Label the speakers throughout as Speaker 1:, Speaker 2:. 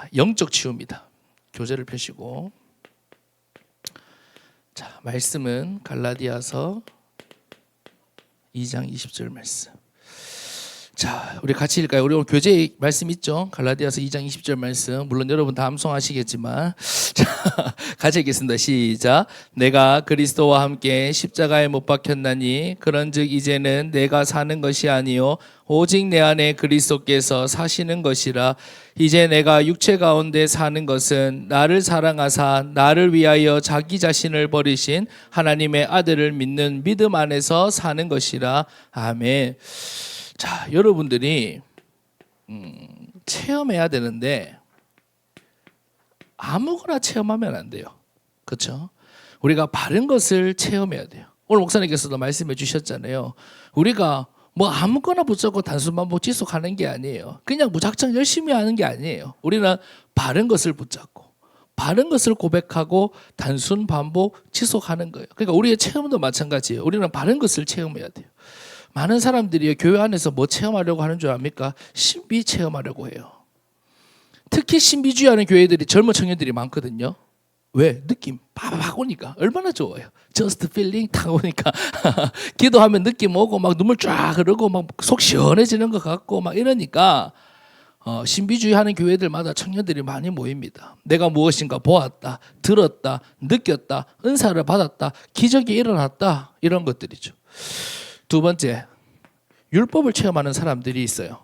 Speaker 1: 자, 영적 치유입니다. 교재를 펴시고, 자, 말씀은 갈라디아서 2장 20절 말씀. 자, 우리 같이 읽을까요? 우리 오늘 교재에 말씀 있죠? 갈라디아서 2장 20절 말씀. 물론 여러분 다 암송하시겠지만, 자, 같이 읽겠습니다. 시작. 내가 그리스도와 함께 십자가에 못 박혔나니 그런즉 이제는 내가 사는 것이 아니요 오직 내 안에 그리스도께서 사시는 것이라. 이제 내가 육체 가운데 사는 것은 나를 사랑하사 나를 위하여 자기 자신을 버리신 하나님의 아들을 믿는 믿음 안에서 사는 것이라. 아멘. 자, 여러분들이 체험해야 되는데 아무거나 체험하면 안 돼요. 그렇죠? 우리가 바른 것을 체험해야 돼요. 오늘 목사님께서도 말씀해 주셨잖아요. 우리가 뭐 아무거나 붙잡고 단순 반복 지속하는 게 아니에요. 그냥 무작정 열심히 하는 게 아니에요. 우리는 바른 것을 붙잡고 바른 것을 고백하고 단순 반복 지속하는 거예요. 그러니까 우리의 체험도 마찬가지예요. 우리는 바른 것을 체험해야 돼요. 많은 사람들이 교회 안에서 뭐 체험하려고 하는 줄 압니까? 신비 체험하려고 해요. 특히 신비주의하는 교회들이 젊은 청년들이 많거든요. 왜? 느낌 팍 오니까 얼마나 좋아요. Just feeling 딱 오니까 기도하면 느낌 오고 막 눈물 쫙 흐르고 막 속 시원해지는 것 같고 막 이러니까 신비주의하는 교회들마다 청년들이 많이 모입니다. 내가 무엇인가 보았다, 들었다, 느꼈다, 은사를 받았다, 기적이 일어났다, 이런 것들이죠. 두 번째, 율법을 체험하는 사람들이 있어요.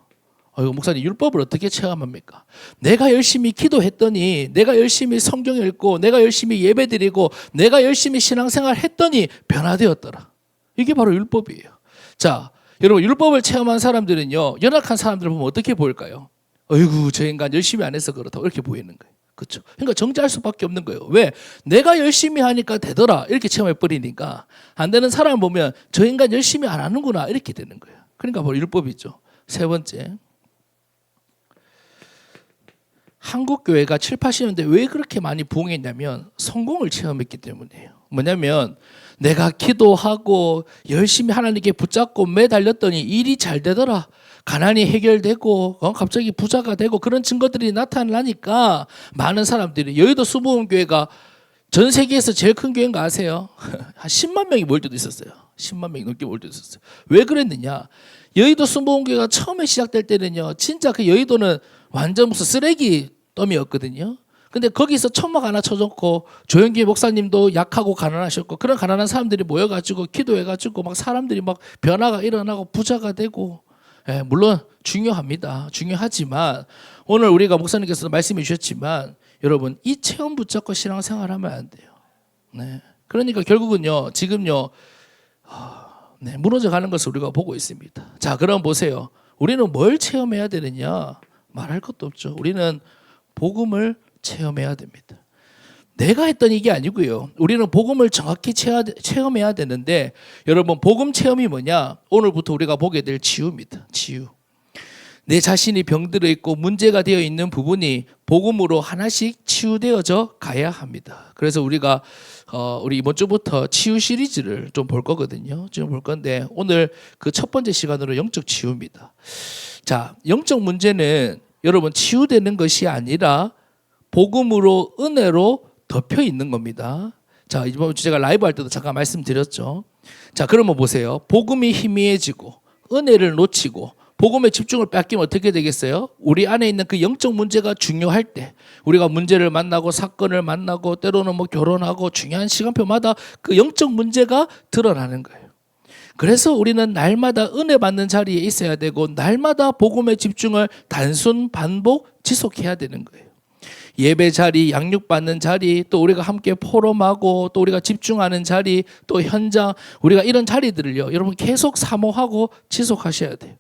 Speaker 1: 목사님, 율법을 어떻게 체험합니까? 내가 열심히 기도했더니, 내가 열심히 성경 읽고, 내가 열심히 예배드리고, 내가 열심히 신앙생활 했더니 변화되었더라. 이게 바로 율법이에요. 자, 여러분, 율법을 체험한 사람들은요, 연약한 사람들을 보면 어떻게 보일까요? 어이구, 저 인간 열심히 안 해서 그렇다고 이렇게 보이는 거예요. 그렇죠? 그러니까 정죄할 수밖에 없는 거예요. 왜? 내가 열심히 하니까 되더라 이렇게 체험해 버리니까 안 되는 사람을 보면 저 인간 열심히 안 하는구나 이렇게 되는 거예요. 그러니까 바로 율법이죠. 세 번째, 한국 교회가 7, 80년대 왜 그렇게 많이 부흥했냐면 성공을 체험했기 때문이에요. 뭐냐면 내가 기도하고 열심히 하나님께 붙잡고 매달렸더니 일이 잘 되더라. 가난이 해결되고 갑자기 부자가 되고 그런 증거들이 나타나니까 많은 사람들이, 여의도 수보음교회가 전 세계에서 제일 큰 교회인 거 아세요? 한 10만 명이 모일 때도 있었어요. 10만 명이 넘게 모일 때도 있었어요. 왜 그랬느냐? 여의도 수보음교회가 처음에 시작될 때는요, 진짜 그 여의도는 완전 무슨 쓰레기 더미였거든요. 근데 거기서 천막 하나 쳐놓고 조영기 목사님도 약하고 가난하셨고 그런 가난한 사람들이 모여가지고 기도해가지고 막 사람들이 막 변화가 일어나고 부자가 되고, 예, 물론 중요합니다. 중요하지만 오늘 우리가 목사님께서 말씀해 주셨지만 여러분, 이 체험 붙잡고 신앙생활하면 안 돼요. 네. 그러니까 결국은요, 지금요, 네, 무너져가는 것을 우리가 보고 있습니다. 자, 그럼 보세요. 우리는 뭘 체험해야 되느냐? 말할 것도 없죠. 우리는 복음을 체험해야 됩니다. 내가 했던 이게 아니고요. 우리는 복음을 정확히 체험해야 되는데, 여러분, 복음 체험이 뭐냐? 오늘부터 우리가 보게 될 치유입니다. 치유. 내 자신이 병들어 있고 문제가 되어 있는 부분이 복음으로 하나씩 치유되어져 가야 합니다. 그래서 우리가 우리 이번 주부터 치유 시리즈를 좀 볼 거거든요. 지금 볼 건데 오늘 그 첫 번째 시간으로 영적 치유입니다. 자, 영적 문제는 여러분 치유되는 것이 아니라 복음으로 은혜로 덮여 있는 겁니다. 자, 이번 주 제가 라이브 할 때도 잠깐 말씀드렸죠. 자, 그러면 보세요. 복음이 희미해지고 은혜를 놓치고 복음의 집중을 뺏기면 어떻게 되겠어요? 우리 안에 있는 그 영적 문제가 중요할 때, 우리가 문제를 만나고 사건을 만나고 때로는 뭐 결혼하고 중요한 시간표마다 그 영적 문제가 드러나는 거예요. 그래서 우리는 날마다 은혜 받는 자리에 있어야 되고 날마다 복음의 집중을 단순 반복 지속해야 되는 거예요. 예배 자리, 양육받는 자리, 또 우리가 함께 포럼하고 또 우리가 집중하는 자리, 또 현장, 우리가 이런 자리들을요, 여러분 계속 사모하고 지속하셔야 돼요.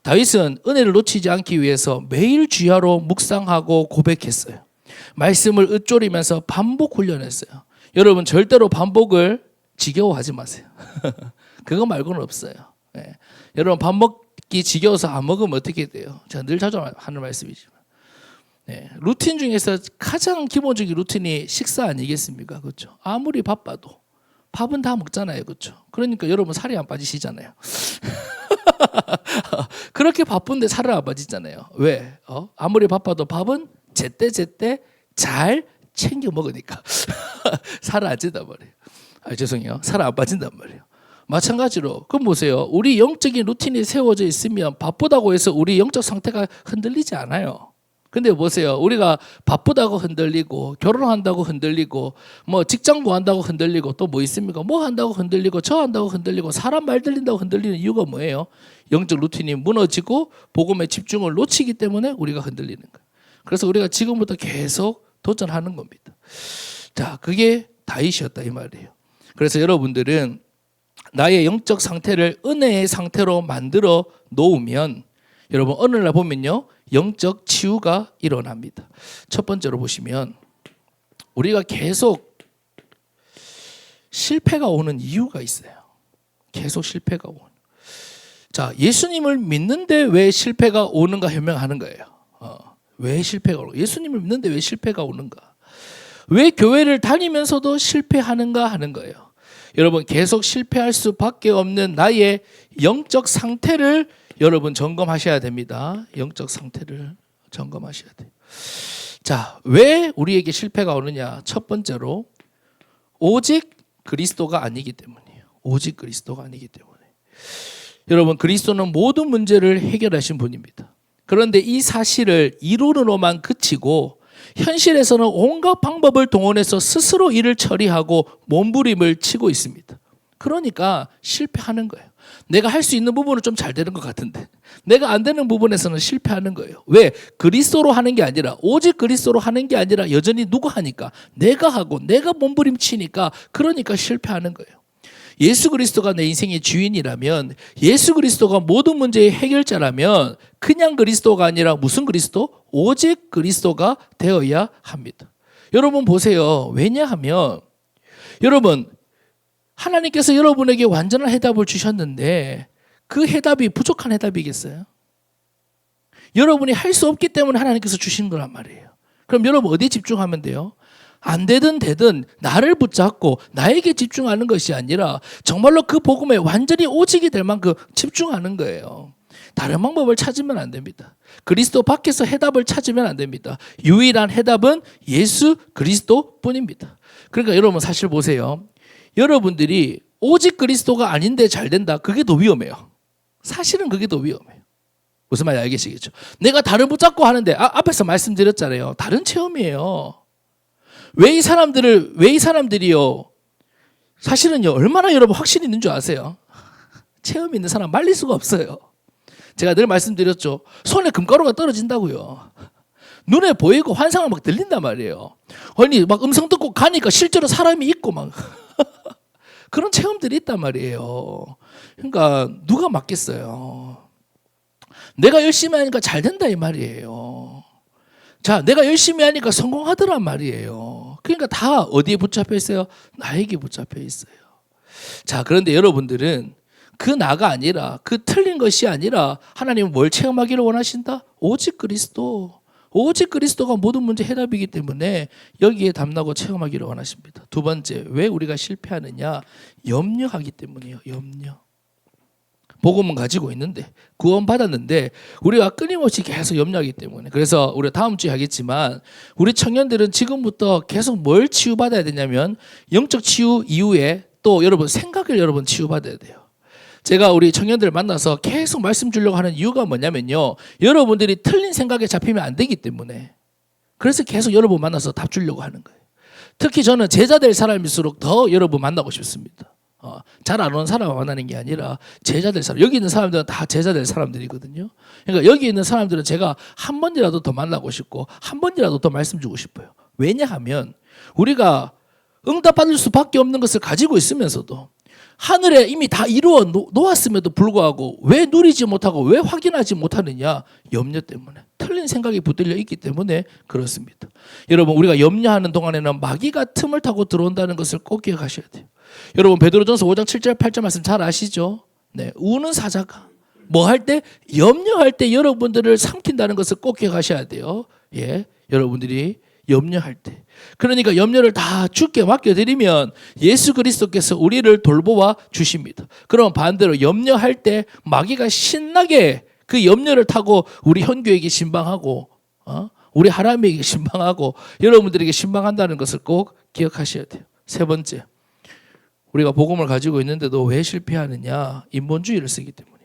Speaker 1: 다윗은 은혜를 놓치지 않기 위해서 매일 주야로 묵상하고 고백했어요. 말씀을 읊조리면서 반복 훈련했어요. 여러분 절대로 반복을 지겨워하지 마세요. 그거 말고는 없어요. 네. 여러분 밥 먹기 지겨워서 안 먹으면 어떻게 돼요? 제가 늘 자주 하는 말씀이지만, 네. 루틴 중에서 가장 기본적인 루틴이 식사 아니겠습니까? 그렇죠? 아무리 바빠도 밥은 다 먹잖아요. 그렇죠? 그러니까 여러분 살이 안 빠지시잖아요. 그렇게 바쁜데 살을 안 빠지잖아요. 왜? 아무리 바빠도 밥은 제때 잘 챙겨 먹으니까 살 안 찐단 말이에요. 죄송해요. 살 안 빠진단 말이에요. 마찬가지로 그럼 보세요. 우리 영적인 루틴이 세워져 있으면 바쁘다고 해서 우리 영적 상태가 흔들리지 않아요. 근데 보세요. 우리가 바쁘다고 흔들리고 결혼한다고 흔들리고 뭐 직장 구한다고 흔들리고 또 뭐 있습니까? 뭐 한다고 흔들리고 저 한다고 흔들리고 사람 말 들린다고 흔들리는 이유가 뭐예요? 영적 루틴이 무너지고 복음의 집중을 놓치기 때문에 우리가 흔들리는 거예요. 그래서 우리가 지금부터 계속 도전하는 겁니다. 자, 그게 다윗이었다 이 말이에요. 그래서 여러분들은 나의 영적 상태를 은혜의 상태로 만들어 놓으면 여러분 어느 날 보면요 영적 치유가 일어납니다. 첫 번째로 보시면 우리가 계속 실패가 오는 이유가 있어요. 계속 실패가 오는. 자, 예수님을 믿는데 왜 실패가 오는가 설명하는 거예요. 왜 실패가 오는가? 예수님을 믿는데 왜 실패가 오는가? 왜 교회를 다니면서도 실패하는가 하는 거예요. 여러분 계속 실패할 수밖에 없는 나의 영적 상태를 여러분 점검하셔야 됩니다. 영적 상태를 점검하셔야 돼요. 자, 왜 우리에게 실패가 오느냐? 첫 번째로 오직 그리스도가 아니기 때문이에요. 오직 그리스도가 아니기 때문에. 여러분 그리스도는 모든 문제를 해결하신 분입니다. 그런데 이 사실을 이론으로만 그치고 현실에서는 온갖 방법을 동원해서 스스로 일을 처리하고 몸부림을 치고 있습니다. 그러니까 실패하는 거예요. 내가 할 수 있는 부분은 좀 잘 되는 것 같은데 내가 안 되는 부분에서는 실패하는 거예요. 왜? 그리스도로 하는 게 아니라 오직 그리스도로 하는 게 아니라 여전히 누구 하니까 내가 하고 내가 몸부림치니까 그러니까 실패하는 거예요. 예수 그리스도가 내 인생의 주인이라면 예수 그리스도가 모든 문제의 해결자라면 그냥 그리스도가 아니라 무슨 그리스도? 오직 그리스도가 되어야 합니다. 여러분 보세요. 왜냐하면 여러분 하나님께서 여러분에게 완전한 해답을 주셨는데 그 해답이 부족한 해답이겠어요? 여러분이 할 수 없기 때문에 하나님께서 주신 거란 말이에요. 그럼 여러분 어디에 집중하면 돼요? 안 되든 되든 나를 붙잡고 나에게 집중하는 것이 아니라 정말로 그 복음에 완전히 오직이 될 만큼 집중하는 거예요. 다른 방법을 찾으면 안 됩니다. 그리스도 밖에서 해답을 찾으면 안 됩니다. 유일한 해답은 예수 그리스도뿐입니다. 그러니까 여러분 사실 보세요. 여러분들이 오직 그리스도가 아닌데 잘 된다. 그게 더 위험해요. 사실은 그게 더 위험해요. 무슨 말인지 알겠시겠죠? 내가 다른 붙잡고 하는데 앞에서 말씀드렸잖아요. 다른 체험이에요. 왜 이 사람들이요? 사실은요, 얼마나 여러분 확신이 있는 줄 아세요? 체험이 있는 사람 말릴 수가 없어요. 제가 늘 말씀드렸죠. 손에 금가루가 떨어진다고요. 눈에 보이고 환상을 막 들린단 말이에요. 아니, 막 음성 듣고 가니까 실제로 사람이 있고 막. 그런 체험들이 있단 말이에요. 그러니까 누가 맞겠어요? 내가 열심히 하니까 잘 된다 이 말이에요. 자, 내가 열심히 하니까 성공하더란 말이에요. 그러니까 다 어디에 붙잡혀 있어요? 나에게 붙잡혀 있어요. 자, 그런데 여러분들은 그 나가 아니라 그 틀린 것이 아니라 하나님은 뭘 체험하기를 원하신다? 오직 그리스도. 오직 그리스도가 모든 문제 해답이기 때문에 여기에 담나고 체험하기를 원하십니다. 두 번째, 왜 우리가 실패하느냐? 염려하기 때문이에요. 염려. 복음은 가지고 있는데 구원받았는데 우리가 끊임없이 계속 염려하기 때문에. 그래서 우리가 다음 주에 하겠지만 우리 청년들은 지금부터 계속 뭘 치유받아야 되냐면 영적 치유 이후에 또 여러분 생각을 여러분 치유받아야 돼요. 제가 우리 청년들을 만나서 계속 말씀 주려고 하는 이유가 뭐냐면요, 여러분들이 틀린 생각에 잡히면 안 되기 때문에. 그래서 계속 여러분 만나서 답 주려고 하는 거예요. 특히 저는 제자 될 사람일수록 더 여러분 만나고 싶습니다. 잘 안 오는 사람을 만나는 게 아니라 제자 될 사람. 여기 있는 사람들은 다 제자 될 사람들이거든요. 그러니까 여기 있는 사람들은 제가 한 번이라도 더 만나고 싶고 한 번이라도 더 말씀 주고 싶어요. 왜냐하면 우리가 응답받을 수밖에 없는 것을 가지고 있으면서도 하늘에 이미 다 이루어 놓았음에도 불구하고 왜 누리지 못하고 왜 확인하지 못하느냐? 염려 때문에. 틀린 생각이 붙들려 있기 때문에 그렇습니다. 여러분 우리가 염려하는 동안에는 마귀가 틈을 타고 들어온다는 것을 꼭 기억하셔야 돼요. 여러분 베드로전서 5장 7절 8절 말씀 잘 아시죠? 네, 우는 사자가 뭐 할 때? 염려할 때 여러분들을 삼킨다는 것을 꼭 기억하셔야 돼요. 예, 여러분들이 염려할 때. 그러니까 염려를 다 주께 맡겨드리면 예수 그리스도께서 우리를 돌보아 주십니다. 그럼 반대로 염려할 때 마귀가 신나게 그 염려를 타고 우리 현교에게 신방하고 우리 하나님에게 신방하고 여러분들에게 신방한다는 것을 꼭 기억하셔야 돼요. 세 번째, 우리가 복음을 가지고 있는데도 왜 실패하느냐? 인본주의를 쓰기 때문이에요.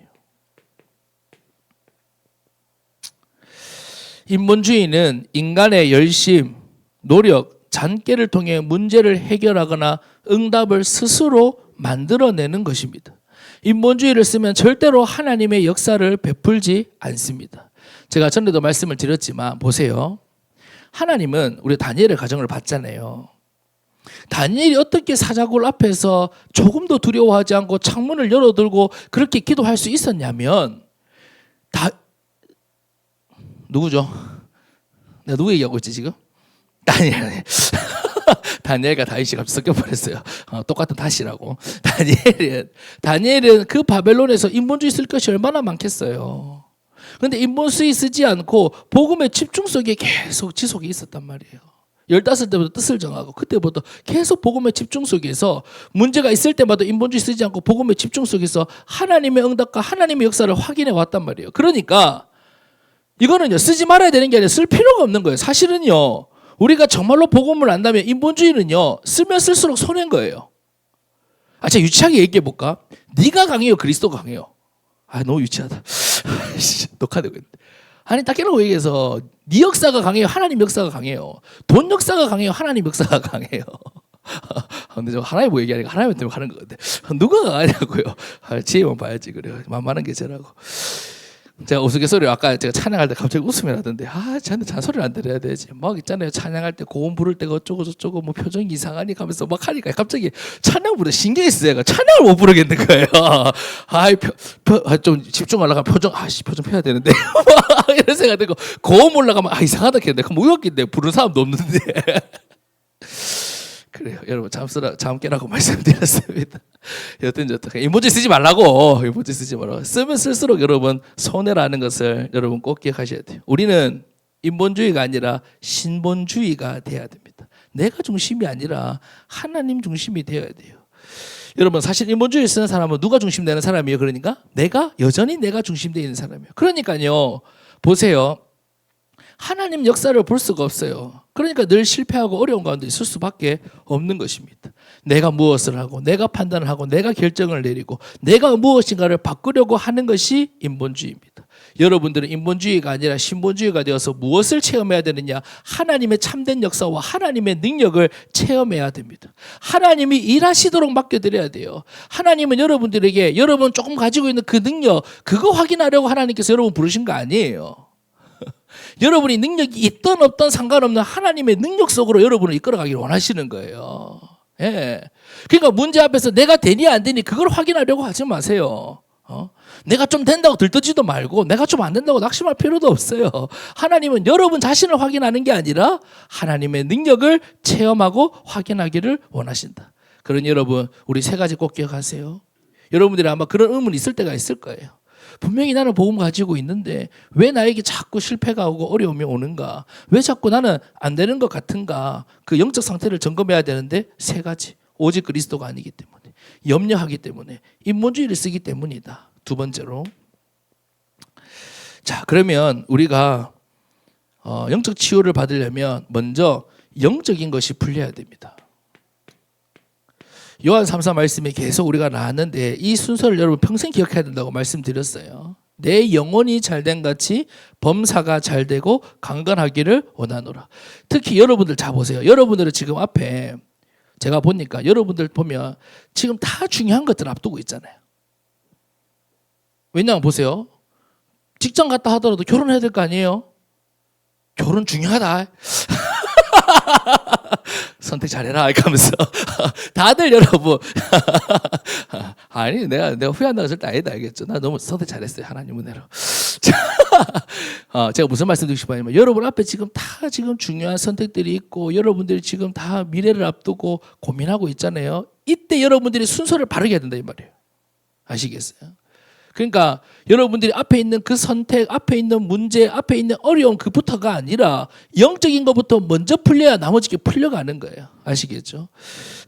Speaker 1: 인본주의는 인간의 열심, 노력, 잔꾀를 통해 문제를 해결하거나 응답을 스스로 만들어내는 것입니다. 인본주의를 쓰면 절대로 하나님의 역사를 베풀지 않습니다. 제가 전에도 말씀을 드렸지만 보세요. 하나님은 우리 다니엘의 가정을 봤잖아요. 다니엘이 어떻게 사자굴 앞에서 조금도 두려워하지 않고 창문을 열어들고 그렇게 기도할 수 있었냐면 누구죠? 내가 누구 얘기하고 있지 지금? 다니엘. 다니엘과 다윗이 갑자기 섞여버렸어요. 똑같은 다시라고. 다니엘은 그 바벨론에서 인본주의 쓸 것이 얼마나 많겠어요. 그런데 인본주의 쓰지 않고 복음의 집중 속에 계속 지속이 있었단 말이에요. 15때부터 뜻을 정하고 그때부터 계속 복음의 집중 속에서 문제가 있을 때마다 인본주의 쓰지 않고 복음의 집중 속에서 하나님의 응답과 하나님의 역사를 확인해 왔단 말이에요. 그러니까 이거는요, 쓰지 말아야 되는 게 아니라 쓸 필요가 없는 거예요. 사실은요, 우리가 정말로 복음을 안다면 인본주의는요, 쓰면 쓸수록 손해인 거예요. 제가 유치하게 얘기해 볼까? 네가 강해요, 그리스도가 강해요. 너무 유치하다. 녹화되고 있는데. 딱 깨놓고 얘기해서 네 역사가 강해요, 하나님 역사가 강해요. 돈 역사가 강해요, 하나님 역사가 강해요. 근데 저 하나님 보고 얘기하니까 하나님 때문에 가는 거 같은데 누가 강하냐고요. 지혜만 봐야지 그래요. 만만한 게 저라고. 제가 우스갯소리로 아까 제가 찬양할 때 갑자기 웃음이 나던데 저는 잔소리를 안 들어야 되지. 막 있잖아요. 찬양할 때 고음 부를 때가 어쩌고 저쩌고 뭐 표정이 이상하니 하면서 막 하니까 갑자기 찬양 부르 신경이 쓰여가 찬양을 못 부르겠는 거예요. 좀 집중하려고 하면 표정 펴야 되는데 이런 생각 들고 고음 올라가면 이상하다 했는데 그럼 우역인데 부르는 사람도 없는데 그래요. 여러분 잠 깨라고 말씀드렸습니다. 여튼 인본주의 쓰지 말라고. 인본주의 쓰지 말라고. 쓰면 쓸수록 여러분 손해라는 것을 여러분 꼭 기억하셔야 돼요. 우리는 인본주의가 아니라 신본주의가 돼야 됩니다. 내가 중심이 아니라 하나님 중심이 되어야 돼요. 여러분 사실 인본주의 쓰는 사람은 누가 중심되는 사람이에요? 그러니까 여전히 내가 중심되어 있는 사람이에요. 그러니까요. 보세요. 하나님 역사를 볼 수가 없어요. 그러니까 늘 실패하고 어려운 가운데 있을 수밖에 없는 것입니다. 내가 무엇을 하고 내가 판단을 하고 내가 결정을 내리고 내가 무엇인가를 바꾸려고 하는 것이 인본주의입니다. 여러분들은 인본주의가 아니라 신본주의가 되어서 무엇을 체험해야 되느냐? 하나님의 참된 역사와 하나님의 능력을 체험해야 됩니다. 하나님이 일하시도록 맡겨드려야 돼요. 하나님은 여러분들에게 여러분 조금 가지고 있는 그 능력 그거 확인하려고 하나님께서 여러분 부르신 거 아니에요. 여러분이 능력이 있든 없든 상관없는 하나님의 능력 속으로 여러분을 이끌어가기를 원하시는 거예요. 예. 그러니까 문제 앞에서 내가 되니 안 되니 그걸 확인하려고 하지 마세요. 내가 좀 된다고 들떠지도 말고 내가 좀 안 된다고 낙심할 필요도 없어요. 하나님은 여러분 자신을 확인하는 게 아니라 하나님의 능력을 체험하고 확인하기를 원하신다. 그러니 여러분 우리 세 가지 꼭 기억하세요. 여러분들이 아마 그런 의문이 있을 때가 있을 거예요. 분명히 나는 복음 가지고 있는데 왜 나에게 자꾸 실패가 오고 어려움이 오는가? 왜 자꾸 나는 안 되는 것 같은가? 그 영적 상태를 점검해야 되는데 세 가지. 오직 그리스도가 아니기 때문에, 염려하기 때문에, 인본주의를 쓰기 때문이다. 두 번째로. 자, 그러면 우리가 영적 치유를 받으려면 먼저 영적인 것이 풀려야 됩니다. 요한 3사 말씀에 계속 우리가 나왔는데 이 순서를 여러분 평생 기억해야 된다고 말씀드렸어요. 내 영혼이 잘된 같이 범사가 잘되고 강건하기를 원하노라. 특히 여러분들 잘 보세요. 여러분들은 지금 앞에 제가 보니까 여러분들 보면 지금 다 중요한 것들 앞두고 있잖아요. 왜냐하면 보세요. 직장 갔다 하더라도 결혼해야 될 거 아니에요? 결혼 중요하다. 선택 잘해라 이렇게 하면서 다들 여러분 아니 내가 후회한다는 거 절대 아니다 알겠죠? 나 너무 선택 잘했어요 하나님 은혜로. 제가 무슨 말씀 드리고 싶어요? 여러분 앞에 지금 다 지금 중요한 선택들이 있고 여러분들이 지금 다 미래를 앞두고 고민하고 있잖아요. 이때 여러분들이 순서를 바르게 해야 된다 이 말이에요. 아시겠어요? 그러니까 여러분들이 앞에 있는 그 선택, 앞에 있는 문제, 앞에 있는 어려움 그부터가 아니라 영적인 것부터 먼저 풀려야 나머지 게 풀려가는 거예요. 아시겠죠?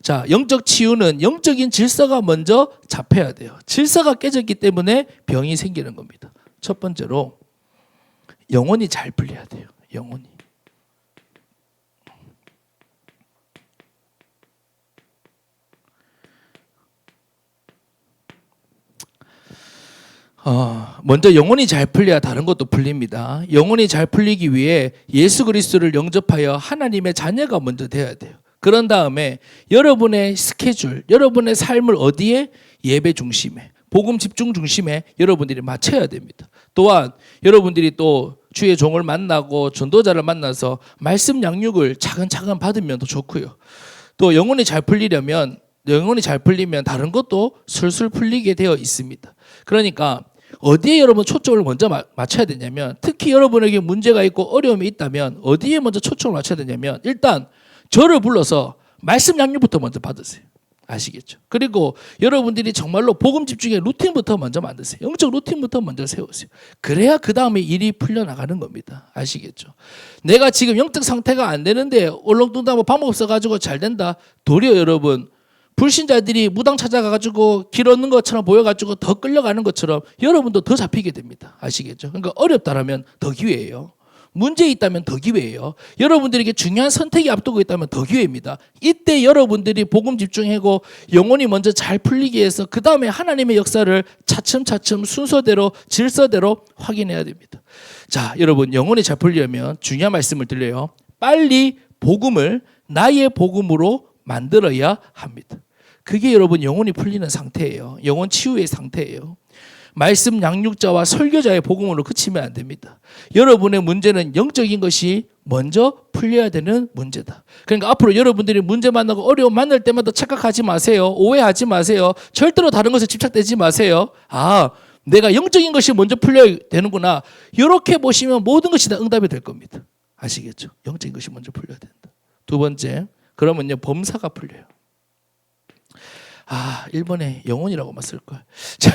Speaker 1: 자, 영적 치유는 영적인 질서가 먼저 잡혀야 돼요. 질서가 깨졌기 때문에 병이 생기는 겁니다. 첫 번째로 영혼이 잘 풀려야 돼요. 영혼이. 먼저 영혼이 잘 풀려야 다른 것도 풀립니다. 영혼이 잘 풀리기 위해 예수 그리스도를 영접하여 하나님의 자녀가 먼저 되어야 돼요. 그런 다음에 여러분의 스케줄, 여러분의 삶을 어디에? 예배 중심에, 복음 집중 중심에 여러분들이 맞춰야 됩니다. 또한 여러분들이 또 주의 종을 만나고 전도자를 만나서 말씀 양육을 차근차근 받으면 더 좋고요. 또 영혼이 잘 풀리면 다른 것도 술술 풀리게 되어 있습니다. 그러니까 어디에 여러분 초점을 먼저 맞춰야 되냐면, 특히 여러분에게 문제가 있고 어려움이 있다면 어디에 먼저 초점을 맞춰야 되냐면, 일단 저를 불러서 말씀 양육부터 먼저 받으세요. 아시겠죠? 그리고 여러분들이 정말로 복음 집중의 루틴부터 먼저 만드세요. 영적 루틴부터 먼저 세우세요. 그래야 그 다음에 일이 풀려나가는 겁니다. 아시겠죠? 내가 지금 영적 상태가 안 되는데 얼렁뚱땅 방법 없어가지고 잘 된다. 도리어 여러분, 불신자들이 무당 찾아가가지고 길 얻는 것처럼 보여가지고 더 끌려가는 것처럼 여러분도 더 잡히게 됩니다. 아시겠죠? 그러니까 어렵다라면 더 기회예요. 문제 있다면 더 기회예요. 여러분들에게 중요한 선택이 앞두고 있다면 더 기회입니다. 이때 여러분들이 복음 집중하고 영혼이 먼저 잘 풀리기 위해서 그 다음에 하나님의 역사를 차츰차츰 순서대로 질서대로 확인해야 됩니다. 자, 여러분, 영혼이 잘 풀려면 중요한 말씀을 드려요. 빨리 복음을 나의 복음으로 만들어야 합니다. 그게 여러분 영혼이 풀리는 상태예요. 영혼 치유의 상태예요. 말씀 양육자와 설교자의 복음으로 그치면 안 됩니다. 여러분의 문제는 영적인 것이 먼저 풀려야 되는 문제다. 그러니까 앞으로 여러분들이 문제 만나고 어려움 만날 때마다 착각하지 마세요. 오해하지 마세요. 절대로 다른 것에 집착되지 마세요. 내가 영적인 것이 먼저 풀려야 되는구나. 이렇게 보시면 모든 것이 다 응답이 될 겁니다. 아시겠죠? 영적인 것이 먼저 풀려야 된다. 두 번째, 그러면요, 범사가 풀려요. 1번에 영혼이라고만 쓸걸. 자,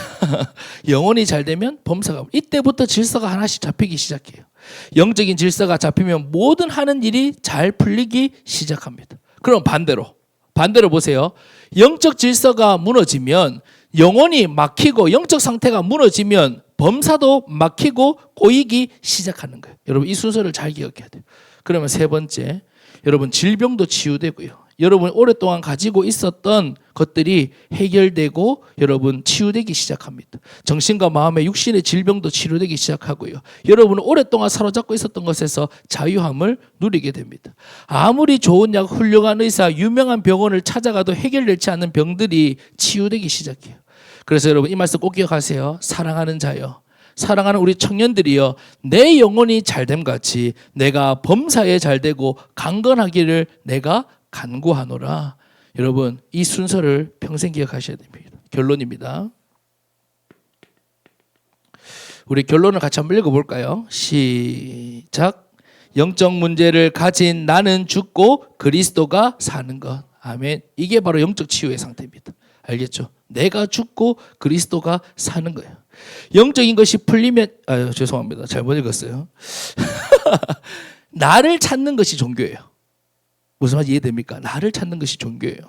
Speaker 1: 영혼이 잘 되면 범사가, 이때부터 질서가 하나씩 잡히기 시작해요. 영적인 질서가 잡히면 모든 하는 일이 잘 풀리기 시작합니다. 그럼 반대로 보세요. 영적 질서가 무너지면, 영혼이 막히고 영적 상태가 무너지면 범사도 막히고 꼬이기 시작하는 거예요. 여러분, 이 순서를 잘 기억해야 돼요. 그러면 세 번째, 여러분, 질병도 치유되고요. 여러분 오랫동안 가지고 있었던 것들이 해결되고 여러분 치유되기 시작합니다. 정신과 마음의 육신의 질병도 치료되기 시작하고요. 여러분은 오랫동안 사로잡고 있었던 것에서 자유함을 누리게 됩니다. 아무리 좋은 약, 훌륭한 의사, 유명한 병원을 찾아가도 해결되지 않는 병들이 치유되기 시작해요. 그래서 여러분 이 말씀 꼭 기억하세요. 사랑하는 자여, 사랑하는 우리 청년들이여, 내 영혼이 잘됨 같이 내가 범사에 잘되고 강건하기를 내가 간구하노라. 여러분, 이 순서를 평생 기억하셔야 됩니다. 결론입니다. 우리 결론을 같이 한번 읽어볼까요? 시작. 영적 문제를 가진 나는 죽고 그리스도가 사는 것. 아멘. 이게 바로 영적 치유의 상태입니다. 알겠죠? 내가 죽고 그리스도가 사는 거예요. 영적인 것이 풀리면, 죄송합니다. 잘못 읽었어요. 나를 찾는 것이 종교예요. 무슨 말인지 이해됩니까? 나를 찾는 것이 종교예요.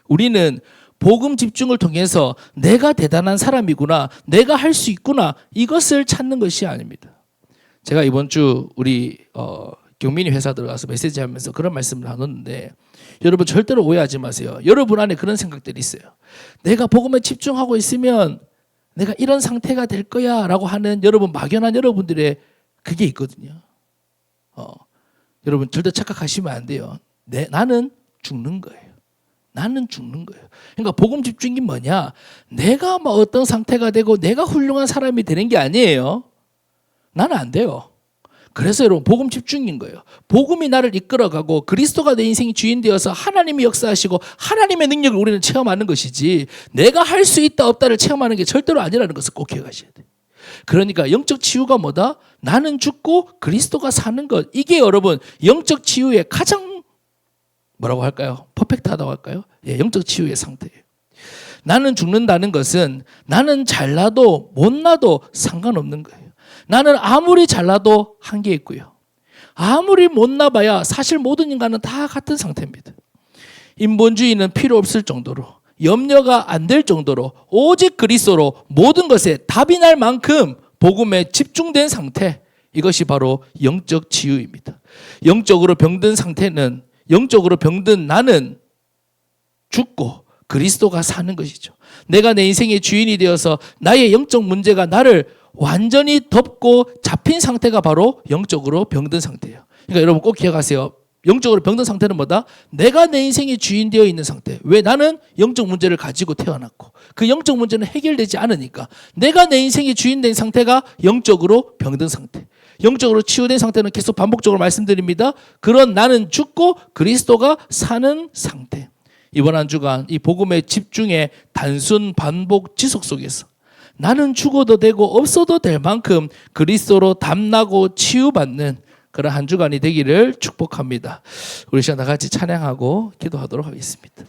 Speaker 1: 우리는 복음 집중을 통해서 내가 대단한 사람이구나, 내가 할 수 있구나, 이것을 찾는 것이 아닙니다. 제가 이번 주 우리 경민이 회사 들어가서 메시지 하면서 그런 말씀을 나눴는데, 여러분 절대로 오해하지 마세요. 여러분 안에 그런 생각들이 있어요. 내가 복음에 집중하고 있으면 내가 이런 상태가 될 거야 라고 하는 여러분, 막연한 여러분들의 그게 있거든요. 여러분 절대 착각하시면 안 돼요. 나는 죽는 거예요. 나는 죽는 거예요. 그러니까 복음 집중이 뭐냐? 내가 뭐 어떤 상태가 되고 내가 훌륭한 사람이 되는 게 아니에요. 나는 안 돼요. 그래서 여러분 복음 집중인 거예요. 복음이 나를 이끌어가고 그리스도가 내 인생의 주인 되어서 하나님이 역사하시고 하나님의 능력을 우리는 체험하는 것이지, 내가 할 수 있다 없다를 체험하는 게 절대로 아니라는 것을 꼭 기억하셔야 돼요. 그러니까 영적 치유가 뭐다? 나는 죽고 그리스도가 사는 것. 이게 여러분 영적 치유의 가장 뭐라고 할까요? 퍼펙트하다고 할까요? 영적 치유의 상태예요. 나는 죽는다는 것은 나는 잘나도 못나도 상관없는 거예요. 나는 아무리 잘나도 한계 있고요. 아무리 못나봐야 사실 모든 인간은 다 같은 상태입니다. 인본주의는 필요 없을 정도로, 염려가 안 될 정도로 오직 그리스도로 모든 것에 답이 날 만큼 복음에 집중된 상태, 이것이 바로 영적 치유입니다. 영적으로 병든 나는 죽고 그리스도가 사는 것이죠. 내가 내 인생의 주인이 되어서 나의 영적 문제가 나를 완전히 덮고 잡힌 상태가 바로 영적으로 병든 상태예요. 그러니까 여러분 꼭 기억하세요. 영적으로 병든 상태는 뭐다? 내가 내 인생의 주인 되어 있는 상태. 왜? 나는 영적 문제를 가지고 태어났고 그 영적 문제는 해결되지 않으니까 내가 내 인생의 주인 된 상태가 영적으로 병든 상태. 영적으로 치유된 상태는 계속 반복적으로 말씀드립니다. 그런 나는 죽고 그리스도가 사는 상태. 이번 한 주간 이 복음의 집중의 단순 반복 지속 속에서 나는 죽어도 되고 없어도 될 만큼 그리스도로 담나고 치유받는 그런 한 주간이 되기를 축복합니다. 우리 시간 다 같이 찬양하고 기도하도록 하겠습니다.